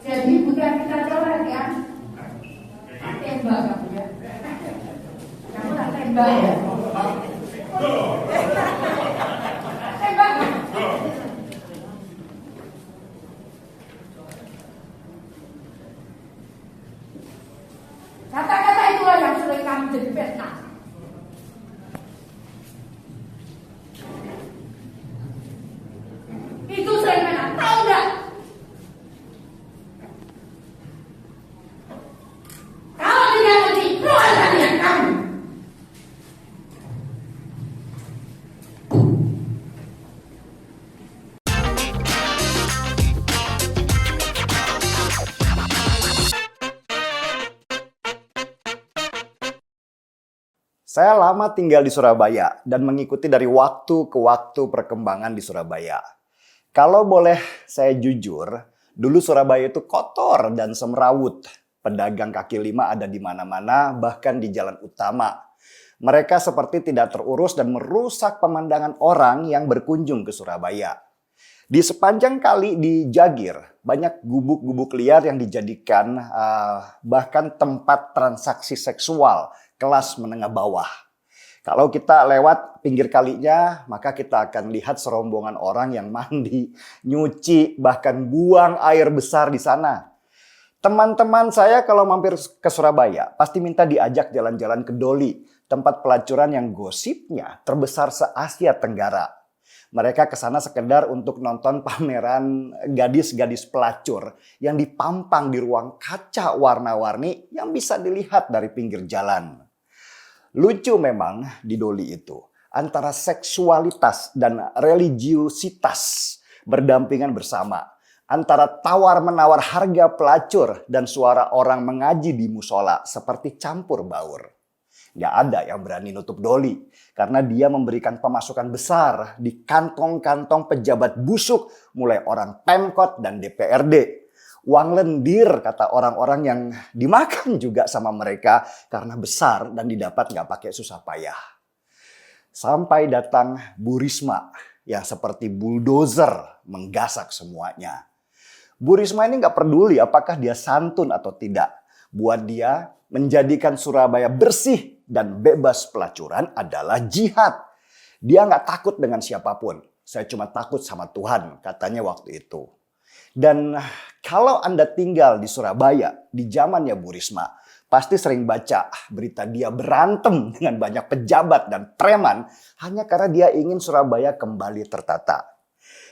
Jadi bukan kita coret ya. Tak tembak kamu ya. Kamu tak tembak ya. Tembak. Kata-kata itulah yang sering kamu jadi fitnah. Itu sering fitnah, tahu nggak? Kalau tidak ngerti, keluar dari yang kamu. Saya lama tinggal di Surabaya dan mengikuti dari waktu ke waktu perkembangan di Surabaya. Kalau boleh saya jujur, dulu Surabaya itu kotor dan semrawut. Pedagang kaki lima ada di mana-mana, bahkan di jalan utama. Mereka seperti tidak terurus dan merusak pemandangan orang yang berkunjung ke Surabaya. Di sepanjang kali di Jagir, banyak gubuk-gubuk liar yang dijadikan bahkan tempat transaksi seksual kelas menengah bawah. Kalau kita lewat pinggir kalinya, maka kita akan lihat serombongan orang yang mandi, nyuci, bahkan buang air besar di sana. Teman-teman saya kalau mampir ke Surabaya, pasti minta diajak jalan-jalan ke Doli, tempat pelacuran yang gosipnya terbesar se-Asia Tenggara. Mereka ke sana sekedar untuk nonton pameran gadis-gadis pelacur yang dipampang di ruang kaca warna-warni yang bisa dilihat dari pinggir jalan. Lucu memang di Doli itu, antara seksualitas dan religiusitas berdampingan bersama. Antara tawar-menawar harga pelacur dan suara orang mengaji di musola seperti campur baur. Gak ada yang berani nutup Doli karena dia memberikan pemasukan besar di kantong-kantong pejabat busuk mulai orang Pemkot dan DPRD. Uang lendir kata orang-orang yang dimakan juga sama mereka karena besar dan didapat gak pakai susah payah. Sampai datang Bu Risma yang seperti bulldozer menggasak semuanya. Bu Risma ini gak peduli apakah dia santun atau tidak. Buat dia menjadikan Surabaya bersih dan bebas pelacuran adalah jihad. Dia gak takut dengan siapapun. Saya cuma takut sama Tuhan katanya waktu itu. Dan kalau Anda tinggal di Surabaya di zamannya Bu Risma, pasti sering baca berita dia berantem dengan banyak pejabat dan preman hanya karena dia ingin Surabaya kembali tertata.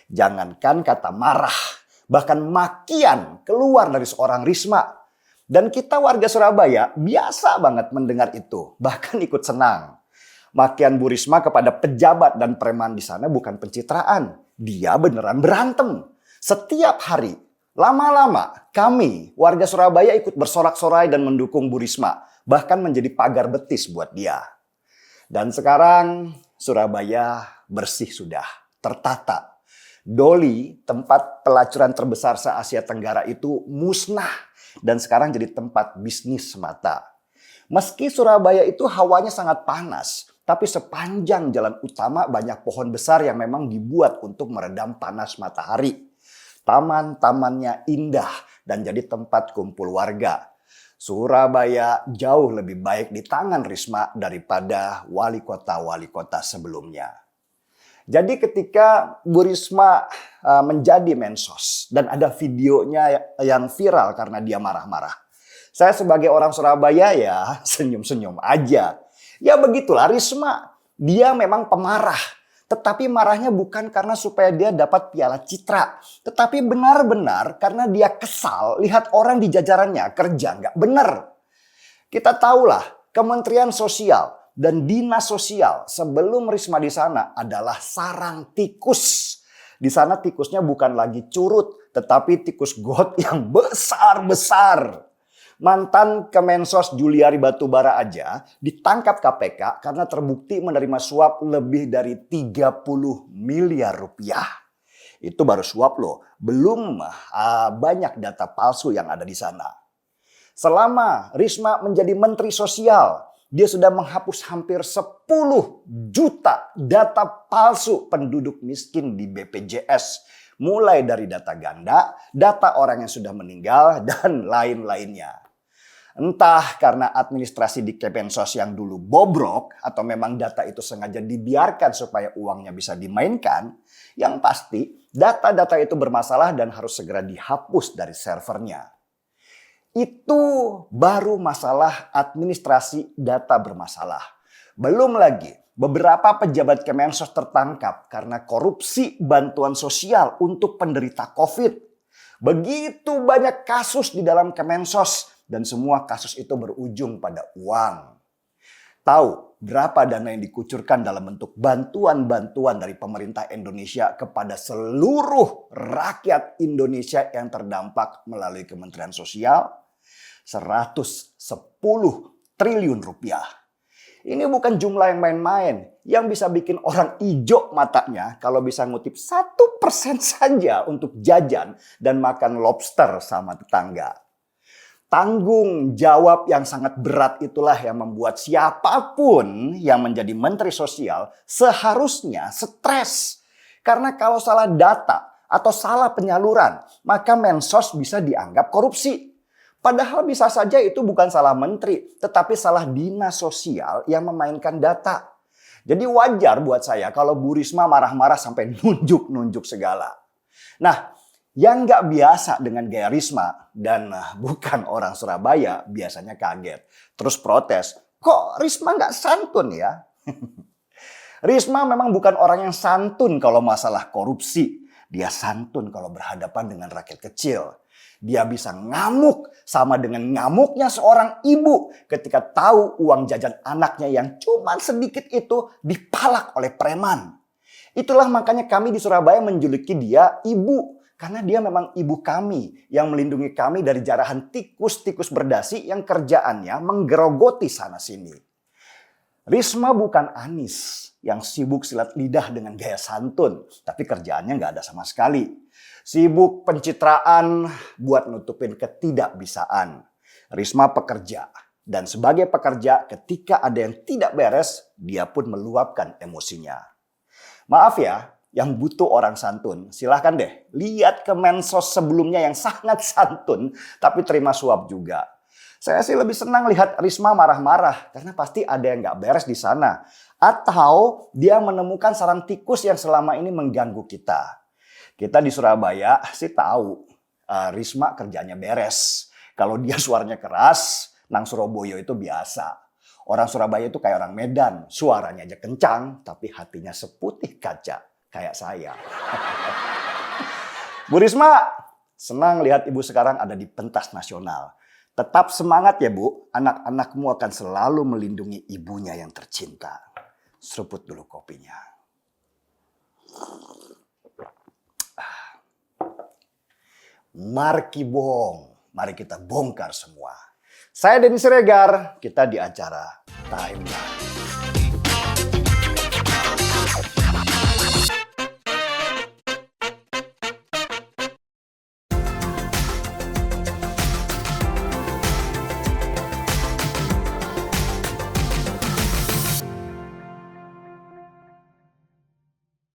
Jangankan kata marah, bahkan makian keluar dari seorang Risma. Dan kita warga Surabaya biasa banget mendengar itu, bahkan ikut senang. Makian Bu Risma kepada pejabat dan preman di sana bukan pencitraan, dia beneran berantem. Setiap hari, lama-lama kami warga Surabaya ikut bersorak-sorai dan mendukung Bu Risma. Bahkan menjadi pagar betis buat dia. Dan sekarang Surabaya bersih sudah, tertata. Doli, tempat pelacuran terbesar se-Asia Tenggara itu musnah. Dan sekarang jadi tempat bisnis semata. Meski Surabaya itu hawanya sangat panas. Tapi sepanjang jalan utama banyak pohon besar yang memang dibuat untuk meredam panas matahari. Taman-tamannya indah dan jadi tempat kumpul warga. Surabaya jauh lebih baik di tangan Risma daripada wali kota sebelumnya. Jadi ketika Bu Risma menjadi mensos dan ada videonya yang viral karena dia marah-marah. Saya sebagai orang Surabaya ya senyum-senyum aja. Ya begitulah Risma, dia memang pemarah. Tetapi marahnya bukan karena supaya dia dapat piala citra. Tetapi benar-benar karena dia kesal lihat orang di jajarannya kerja nggak benar. Kita tahulah Kementerian Sosial dan Dinas Sosial sebelum Risma di sana adalah sarang tikus. Di sana tikusnya bukan lagi curut, tetapi tikus got yang besar-besar. Mantan Kemensos Juliari Batubara aja ditangkap KPK karena terbukti menerima suap lebih dari 30 miliar rupiah. Itu baru suap loh, belum banyak data palsu yang ada di sana. Selama Risma menjadi Menteri Sosial, dia sudah menghapus hampir 10 juta data palsu penduduk miskin di BPJS. mulai dari data ganda, data orang yang sudah meninggal, dan lain-lainnya. Entah karena administrasi di Kemensos yang dulu bobrok atau memang data itu sengaja dibiarkan supaya uangnya bisa dimainkan, yang pasti data-data itu bermasalah dan harus segera dihapus dari servernya. Itu baru masalah administrasi data bermasalah. Belum lagi beberapa pejabat Kemensos tertangkap karena korupsi bantuan sosial untuk penderita COVID. Begitu banyak kasus di dalam Kemensos dan semua kasus itu berujung pada uang. Tahu berapa dana yang dikucurkan dalam bentuk bantuan-bantuan dari pemerintah Indonesia kepada seluruh rakyat Indonesia yang terdampak melalui Kementerian Sosial? 110 triliun rupiah. Ini bukan jumlah yang main-main, yang bisa bikin orang ijo matanya kalau bisa ngutip 1% saja untuk jajan dan makan lobster sama tetangga. Tanggung jawab yang sangat berat itulah yang membuat siapapun yang menjadi menteri sosial seharusnya stres. Karena kalau salah data atau salah penyaluran, maka Mensos bisa dianggap korupsi. Padahal bisa saja itu bukan salah menteri, tetapi salah dinas sosial yang memainkan data. Jadi wajar buat saya kalau Bu Risma marah-marah sampai nunjuk-nunjuk segala. Nah, yang nggak biasa dengan gaya Risma dan bukan orang Surabaya biasanya kaget. Terus protes, kok Risma nggak santun ya? Risma memang bukan orang yang santun kalau masalah korupsi. Dia santun kalau berhadapan dengan rakyat kecil. Dia bisa ngamuk sama dengan ngamuknya seorang ibu ketika tahu uang jajan anaknya yang cuma sedikit itu dipalak oleh preman. Itulah makanya kami di Surabaya menjuluki dia ibu. Karena dia memang ibu kami yang melindungi kami dari jarahan tikus-tikus berdasi yang kerjaannya menggerogoti sana sini. Risma bukan Anies yang sibuk silat lidah dengan gaya santun, tapi kerjaannya nggak ada sama sekali. Sibuk pencitraan buat nutupin ketidakbisaan. Risma pekerja, dan sebagai pekerja ketika ada yang tidak beres, dia pun meluapkan emosinya. Maaf ya, yang butuh orang santun, silahkan deh lihat ke Mensos sebelumnya yang sangat santun tapi terima suap juga. Saya sih lebih senang lihat Risma marah-marah karena pasti ada yang nggak beres di sana. Atau dia menemukan sarang tikus yang selama ini mengganggu kita. Kita di Surabaya sih tahu Risma kerjanya beres. Kalau dia suaranya keras, nang Surabaya itu biasa. Orang Surabaya itu kayak orang Medan, suaranya aja kencang tapi hatinya seputih kaca. Kayak saya. Bu Risma, senang lihat ibu sekarang ada di pentas nasional. Tetap semangat ya Bu, anak-anakmu akan selalu melindungi ibunya yang tercinta. Seruput dulu kopinya. Marki bohong, mari kita bongkar semua. Saya Denny Siregar, kita di acara Timeline.